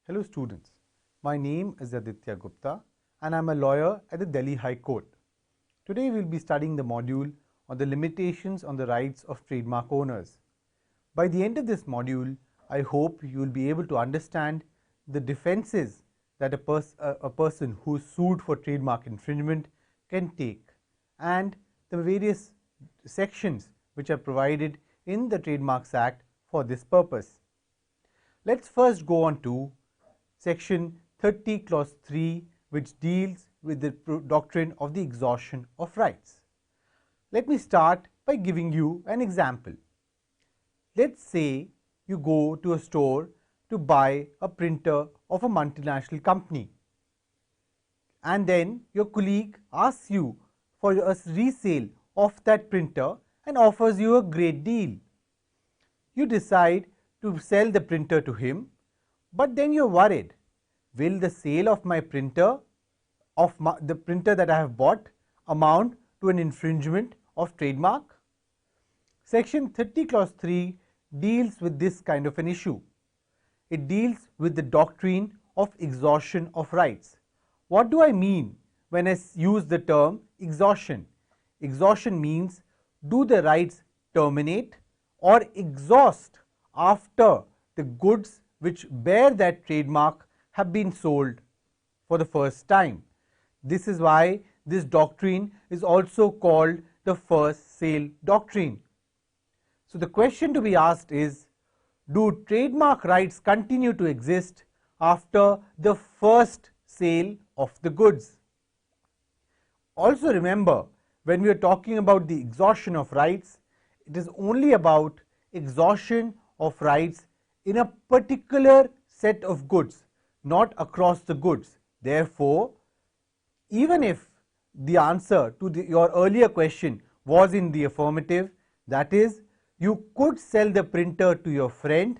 Hello students, my name is Aditya Gupta and I am a lawyer at the Delhi High Court. Today we will be studying the module on the limitations on the rights of trademark owners. By the end of this module, I hope you will be able to understand the defenses that a person who is sued for trademark infringement can take and the various sections which are provided in the Trademarks Act for this purpose. Let's first go on to Section 30 Clause 3, which deals with the doctrine of the exhaustion of rights. Let me start by giving you an example. Let's say you go to a store to buy a printer of a multinational company, and then your colleague asks you for a resale of that printer and offers you a great deal. You decide to sell the printer to him, but then you're worried, will the sale of my printer, the printer that I have bought, amount to an infringement of trademark? Section 30 Clause 3 deals with this kind of an issue. It deals with the doctrine of exhaustion of rights. What do I mean when I use the term exhaustion? Exhaustion means, do the rights terminate or exhaust after the goods which bear that trademark have been sold for the first time. This is why this doctrine is also called the first sale doctrine. So the question to be asked is, do trademark rights continue to exist after the first sale of the goods? Also remember, when we are talking about the exhaustion of rights, it is only about exhaustion of rights in a particular set of goods, not across the goods. Therefore, even if the answer to your earlier question was in the affirmative, that is, you could sell the printer to your friend,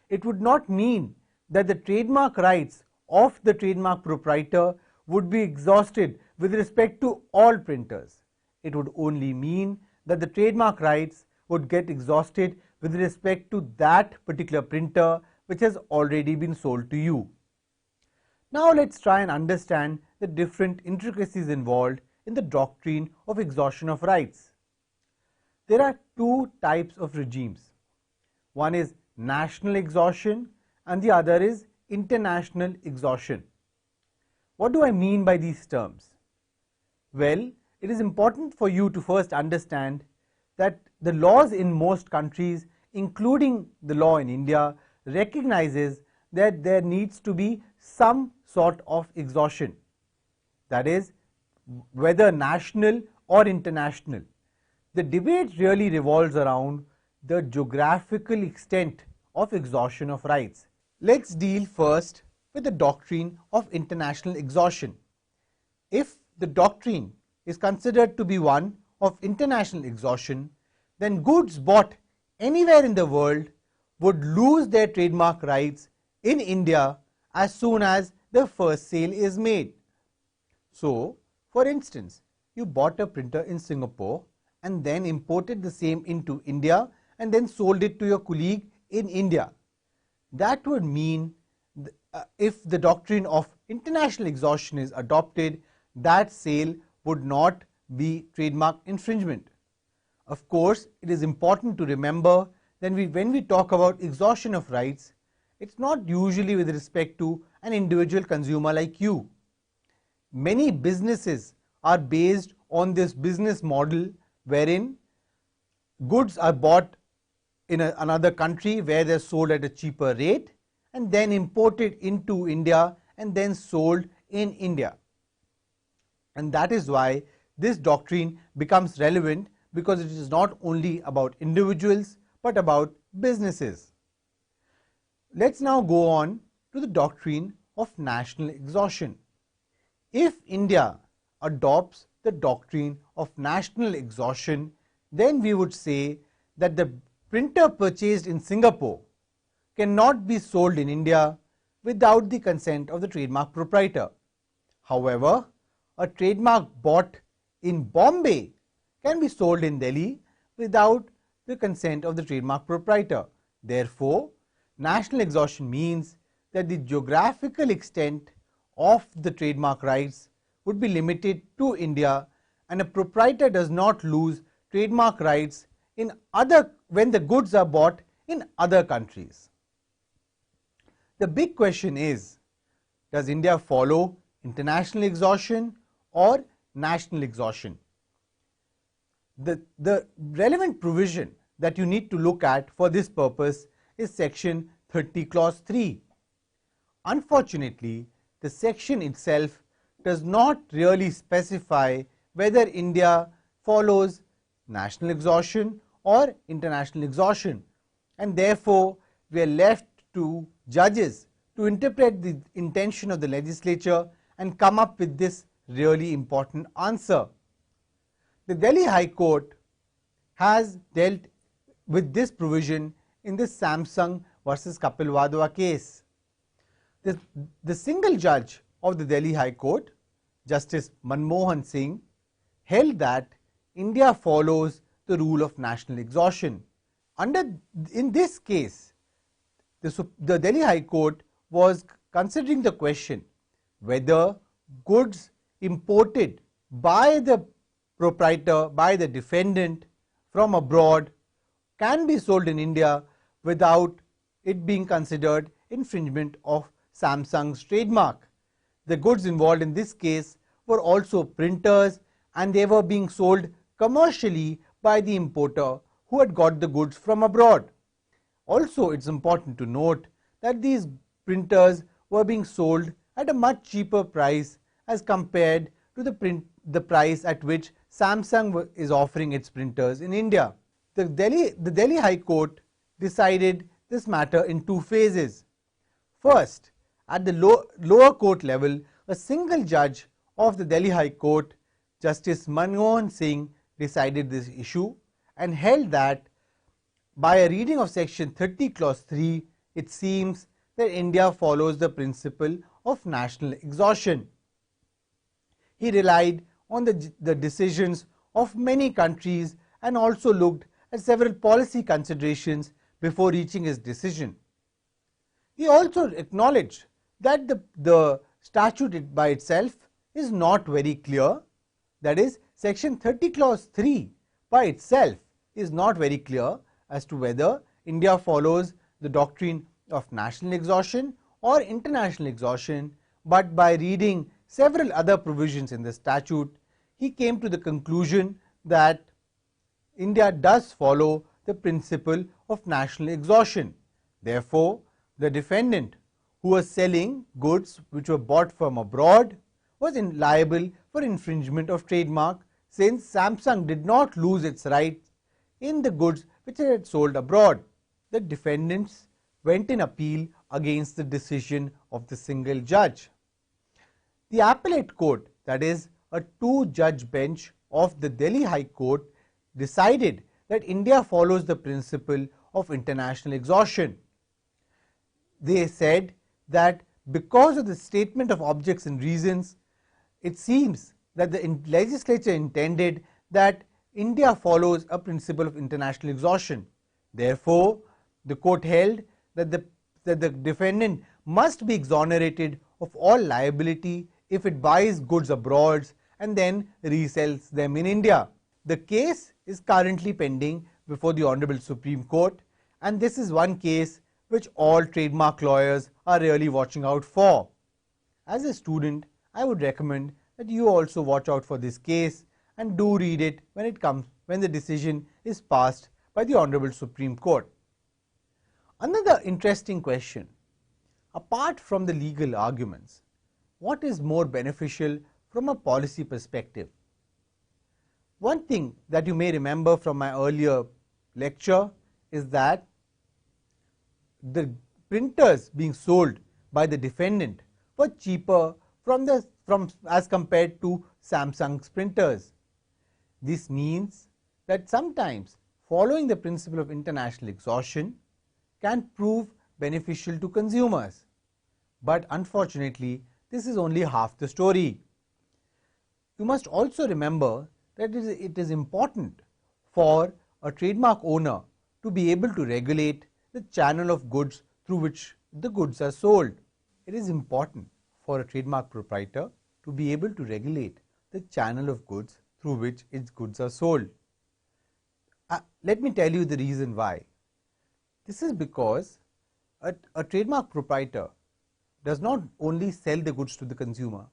it would not mean that the trademark rights of the trademark proprietor would be exhausted with respect to all printers. It would only mean that the trademark rights would get exhausted with respect to that particular printer which has already been sold to you. Now let's try and understand the different intricacies involved in the doctrine of exhaustion of rights. There are two types of regimes. One is national exhaustion and the other is international exhaustion. What do I mean by these terms? Well, it is important for you to first understand that the laws in most countries, including the law in India, recognizes that there needs to be some sort of exhaustion. That is, whether national or international. The debate really revolves around the geographical extent of exhaustion of rights. Let's deal first with the doctrine of international exhaustion. If the doctrine is considered to be one of international exhaustion, then goods bought anywhere in the world would lose their trademark rights in India as soon as the first sale is made. So, for instance, you bought a printer in Singapore and then imported the same into India and then sold it to your colleague in India. That would mean if the doctrine of international exhaustion is adopted, that sale would not be trademark infringement. Of course, it is important to remember that when we talk about exhaustion of rights, it's not usually with respect to an individual consumer like you. Many businesses are based on this business model wherein goods are bought in another country where they're sold at a cheaper rate and then imported into India and then sold in India. And that is why this doctrine becomes relevant, because it is not only about individuals but about businesses. Let's now go on to the doctrine of national exhaustion. If India adopts the doctrine of national exhaustion, then we would say that the printer purchased in Singapore cannot be sold in India without the consent of the trademark proprietor. However, a trademark bought in Bombay can be sold in Delhi without the consent of the trademark proprietor. Therefore, national exhaustion means that the geographical extent of the trademark rights would be limited to India, and a proprietor does not lose trademark rights when the goods are bought in other countries. The big question is, does India follow international exhaustion or national exhaustion? The relevant provision that you need to look at for this purpose is section 30 clause 3. Unfortunately, the section itself does not really specify whether India follows national exhaustion or international exhaustion, and therefore we are left to judges to interpret the intention of the legislature and come up with this really important answer. The Delhi High Court has dealt with this provision in the Samsung versus Kapil Wadhwa case. The single judge of the Delhi High Court, Justice Manmohan Singh, held that India follows the rule of national exhaustion. In this case, the Delhi High Court was considering the question whether goods imported by the proprietor, by the defendant from abroad, can be sold in India without it being considered infringement of Samsung's trademark. The goods involved in this case were also printers, and they were being sold commercially by the importer who had got the goods from abroad. Also, it's important to note that these printers were being sold at a much cheaper price as compared to the price at which Samsung is offering its printers in India. The Delhi High Court decided this matter in two phases. First, at the lower court level, a single judge of the Delhi High Court, Justice Manmohan Singh, decided this issue and held that by a reading of section 30 clause 3, it seems that India follows the principle of national exhaustion. He relied on the decisions of many countries and also looked at several policy considerations before reaching his decision. He also acknowledged that the statute by itself is not very clear. That is, section 30 clause 3 by itself is not very clear as to whether India follows the doctrine of national exhaustion or international exhaustion, but by reading several other provisions in the statute, he came to the conclusion that India does follow the principle of national exhaustion. Therefore, the defendant who was selling goods which were bought from abroad was liable for infringement of trademark, since Samsung did not lose its rights in the goods which it had sold abroad. The defendants went in appeal against the decision of the single judge. The appellate court, that is a two-judge bench of the Delhi High Court, decided that India follows the principle of international exhaustion. They said that because of the statement of objects and reasons, it seems that the legislature intended that India follows a principle of international exhaustion. Therefore, the court held that the defendant must be exonerated of all liability if it buys goods abroad and then resells them in India. The case is currently pending before the Honorable Supreme Court, and this is one case which all trademark lawyers are really watching out for. As a student, I would recommend that you also watch out for this case and do read it when the decision is passed by the Honorable Supreme Court. Another interesting question, apart from the legal arguments, what is more beneficial from a policy perspective? One thing that you may remember from my earlier lecture is that the printers being sold by the defendant were cheaper as compared to Samsung's printers. This means that sometimes following the principle of international exhaustion can prove beneficial to consumers. But unfortunately, this is only half the story. You must also remember that it is important for a trademark owner to be able to regulate the channel of goods through which the goods are sold. it is important for a trademark proprietor to be able to regulate the channel of goods through which its goods are sold. Let me tell you the reason why. This is because a trademark proprietor does not only sell the goods to the consumer,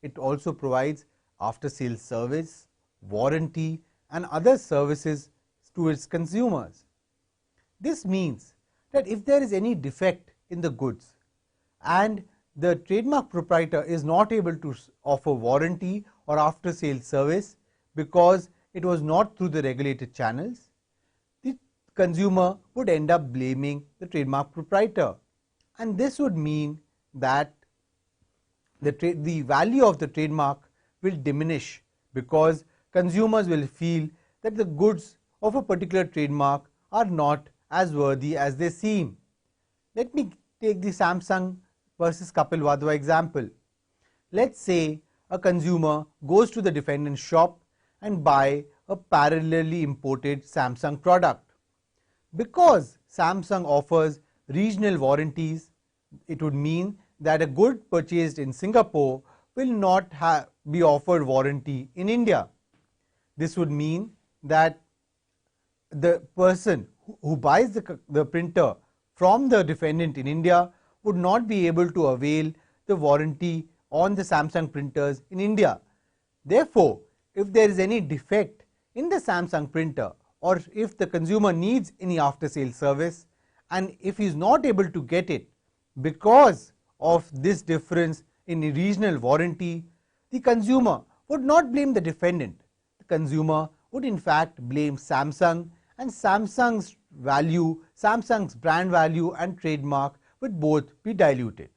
it also provides after-sales service, warranty and other services to its consumers. This means that if there is any defect in the goods and the trademark proprietor is not able to offer warranty or after-sales service because it was not through the regulated channels, the consumer would end up blaming the trademark proprietor, and this would mean that the value of the trademark will diminish because consumers will feel that the goods of a particular trademark are not as worthy as they seem. Let me take the Samsung versus Kapil Wadhwa example. Let's say a consumer goes to the defendant's shop and buy a parallelly imported Samsung product. Because Samsung offers regional warranties, it would mean that a good purchased in Singapore will not be offered warranty in India. This would mean that the person who buys the printer from the defendant in India would not be able to avail the warranty on the Samsung printers in India. Therefore, if there is any defect in the Samsung printer or if the consumer needs any after-sales service and if he is not able to get it because of this difference in regional warranty, the consumer would not blame the defendant. The consumer would in fact blame Samsung, and Samsung's value, Samsung's brand value and trademark would both be diluted.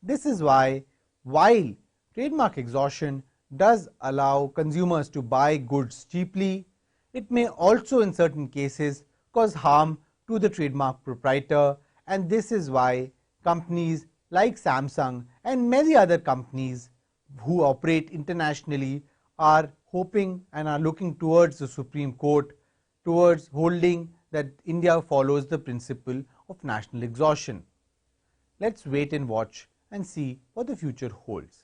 This is why, while trademark exhaustion does allow consumers to buy goods cheaply, it may also in certain cases cause harm to the trademark proprietor, and this is why companies like Samsung and many other companies who operate internationally are hoping and are looking towards the Supreme Court towards holding that India follows the principle of national exhaustion. Let's wait and watch and see what the future holds.